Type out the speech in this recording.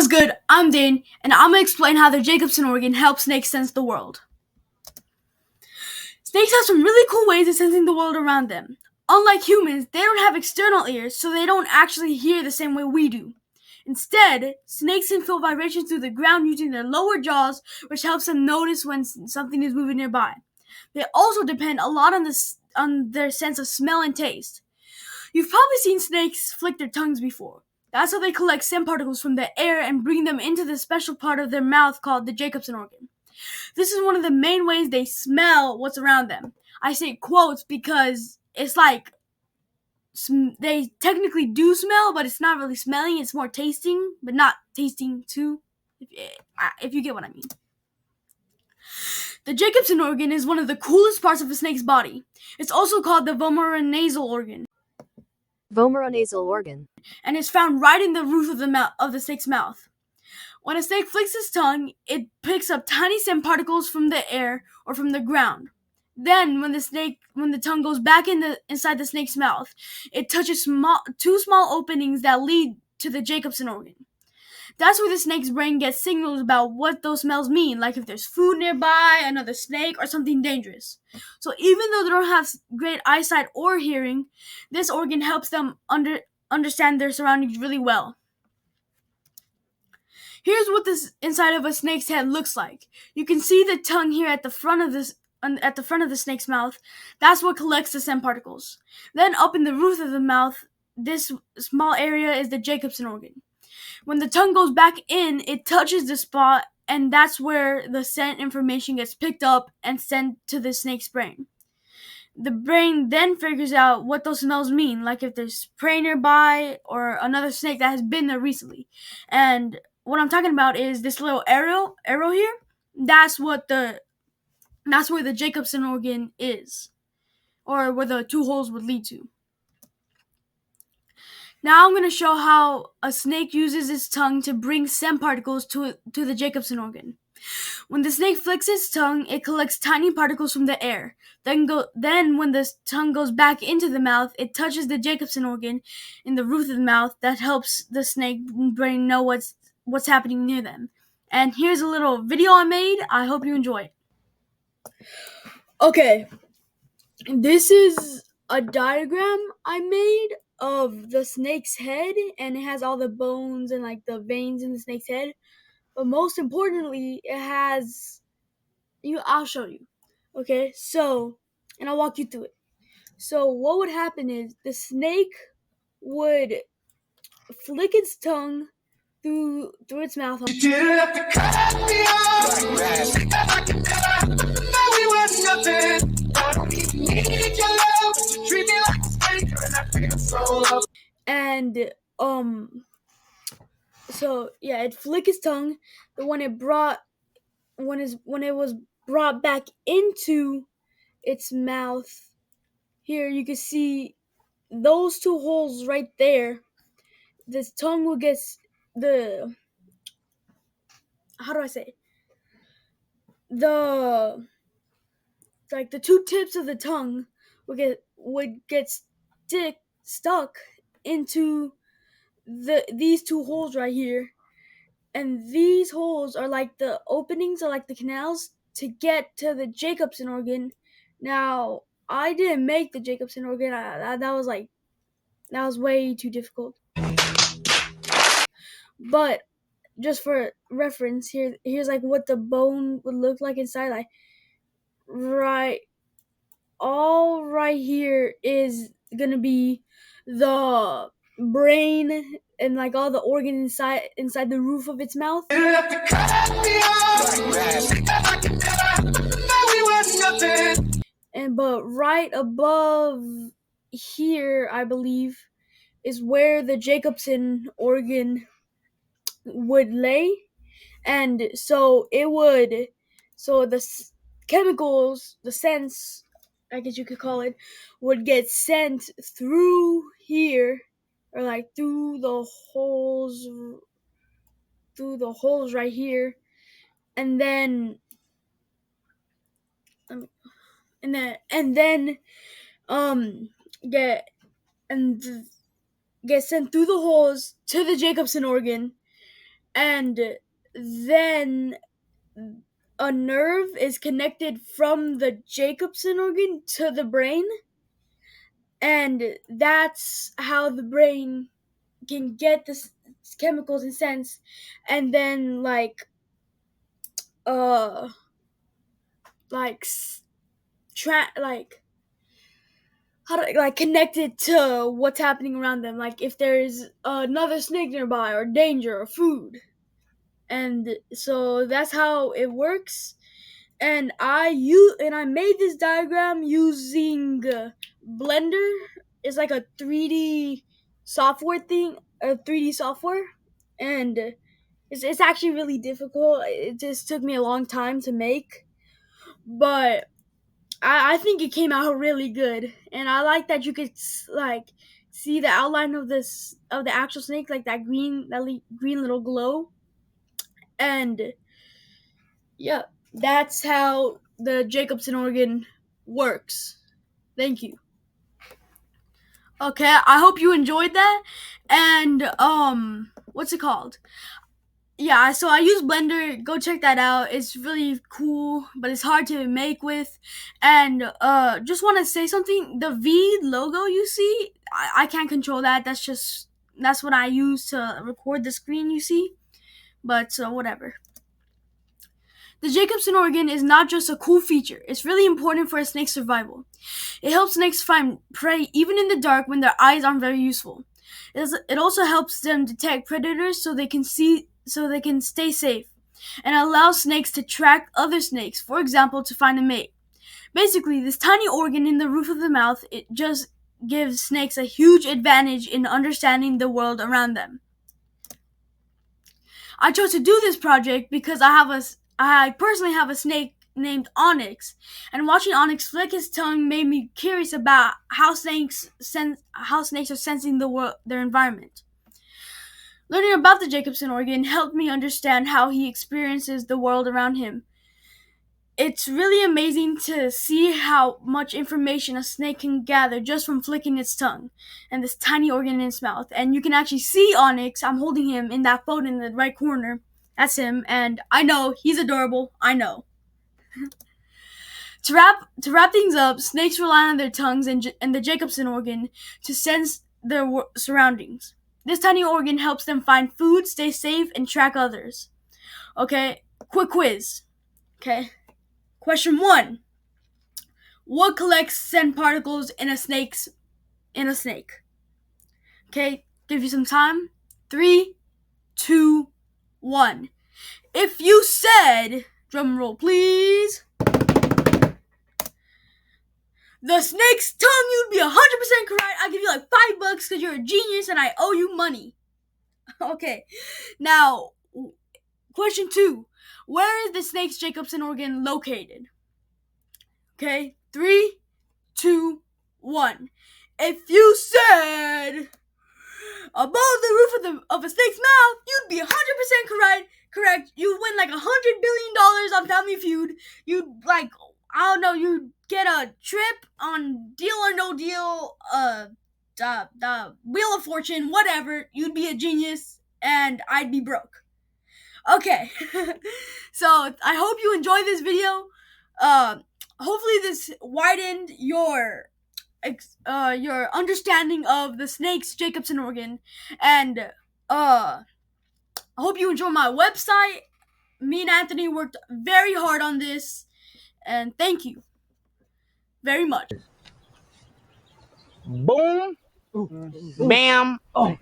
good? I'm Dane, and I'm gonna explain how the Jacobson organ helps snakes sense the world. Snakes have some really cool ways of sensing the world around them. Unlike humans, they don't have external ears, so they don't actually hear the same way we do. Instead, snakes can feel vibrations through the ground using their lower jaws, which helps them notice when something is moving nearby. They also depend a lot on their sense of smell and taste. You've probably seen snakes flick their tongues before. That's how they collect scent particles from the air and bring them into the special part of their mouth called the Jacobson organ. This is one of the main ways they smell what's around them. I say quotes because it's like they technically do smell, but it's not really smelling. It's more tasting, but not tasting too, if you get what I mean. The Jacobson organ is one of the coolest parts of a snake's body. It's also called the vomeronasal organ. Vomeronasal organ. And is found right in the roof of the snake's mouth. When a snake flicks its tongue, it picks up tiny scent particles from the air or from the ground. Then, when the tongue goes back inside the snake's mouth, it touches two small openings that lead to the Jacobson organ. That's where the snake's brain gets signals about what those smells mean, like if there's food nearby, another snake, or something dangerous. So even though they don't have great eyesight or hearing, this organ helps them understand their surroundings really well. Here's what this inside of a snake's head looks like. You can see the tongue here at the front of the snake's mouth. That's what collects the scent particles. Then up in the roof of the mouth, this small area is the Jacobson organ. When the tongue goes back in, it touches the spot, and that's where the scent information gets picked up and sent to the snake's brain. The brain then figures out what those smells mean, like if there's prey nearby or another snake that has been there recently. And what I'm talking about is this little arrow here. That's where the Jacobson organ is, or where the two holes would lead to. Now I'm going to show how a snake uses its tongue to bring scent particles to the Jacobson organ. When the snake flicks its tongue, it collects tiny particles from the air. Then when the tongue goes back into the mouth, it touches the Jacobson organ in the roof of the mouth. That helps the snake brain know what's happening near them. And here's a little video I made. I hope you enjoy it. Okay, this is a diagram I made of the snake's head, and it has all the bones and like the veins in the snake's head. But most importantly, it has I'll show you. Okay, and I'll walk you through it. So what would happen is the snake would flick its tongue through its mouth. And so yeah, it flick its tongue. But when it was brought back into its mouth, here you can see those two holes right there. This tongue will get the the two tips of the tongue would get stuck into these two holes right here, and these holes are like the openings, or like the canals to get to the Jacobson organ. Now, I didn't make the Jacobson organ. That was way too difficult. But just for reference, here's like what the bone would look like inside. Like right here is gonna be the brain and like all the organs inside the roof of its mouth. But right above here, I believe, is where the Jacobson organ would lay. And so the chemicals, the scents, I guess you could call it, would get sent through here, or like through the holes right here, and then get sent through the holes to the Jacobson organ. and then a nerve is connected from the Jacobson organ to the brain, and that's how the brain can get the chemicals and sense, and then uh like like how to connect it to what's happening around them, like if there's another snake nearby or danger or food. And so that's how it works. And I made this diagram using Blender. It's like a 3D software thing, a 3D software, and it's actually really difficult. It just took me a long time to make, but I think it came out really good. And I like that you could see the outline of the actual snake, like that green little glow. And yeah, that's how the Jacobson organ works. Thank you. Okay, I hope you enjoyed that. And what's it called? Yeah, so I use Blender. Go check that out. It's really cool, but it's hard to make with. And just want to say something. The V logo you see, I can't control that. That's what I use to record the screen you see. But so whatever. The Jacobson organ is not just a cool feature. It's really important for a snake's survival. It helps snakes find prey even in the dark when their eyes aren't very useful. It also helps them detect predators so they can stay safe, and allows snakes to track other snakes, for example, to find a mate. Basically, this tiny organ in the roof of the mouth, it just gives snakes a huge advantage in understanding the world around them. I chose to do this project because I personally have a snake named Onyx, and watching Onyx flick his tongue made me curious about how snakes are sensing their environment. Learning about the Jacobson organ helped me understand how he experiences the world around him. It's really amazing to see how much information a snake can gather just from flicking its tongue and this tiny organ in its mouth. And you can actually see Onyx. I'm holding him in that photo in the right corner. That's him, and I know he's adorable. I know. To wrap things up, snakes rely on their tongues and the Jacobson organ to sense their surroundings. This tiny organ helps them find food, stay safe, and track others. Okay, quick quiz. Okay, question 1: what collects scent particles in a snake? Okay, give you some time. 3, 2, 1. If you said, drum roll please, the snake's tongue, you'd be 100% correct. I'll give you like $5 because you're a genius and I owe you money. Okay, now question 2: where is the snake's Jacobson organ located? Okay, 3, 2, 1. If you said above the roof of a snake's mouth, you'd be 100% correct. You'd win like $100 billion on Family Feud. You'd I don't know, you'd get a trip on Deal or No Deal, the Wheel of Fortune, whatever. You'd be a genius, and I'd be broke. Okay, so I hope you enjoyed this video. Hopefully this widened your understanding of the snake's Jacobson organ, and I hope you enjoy my website. Me and Anthony worked very hard on this, and thank you very much. Boom, bam, bop.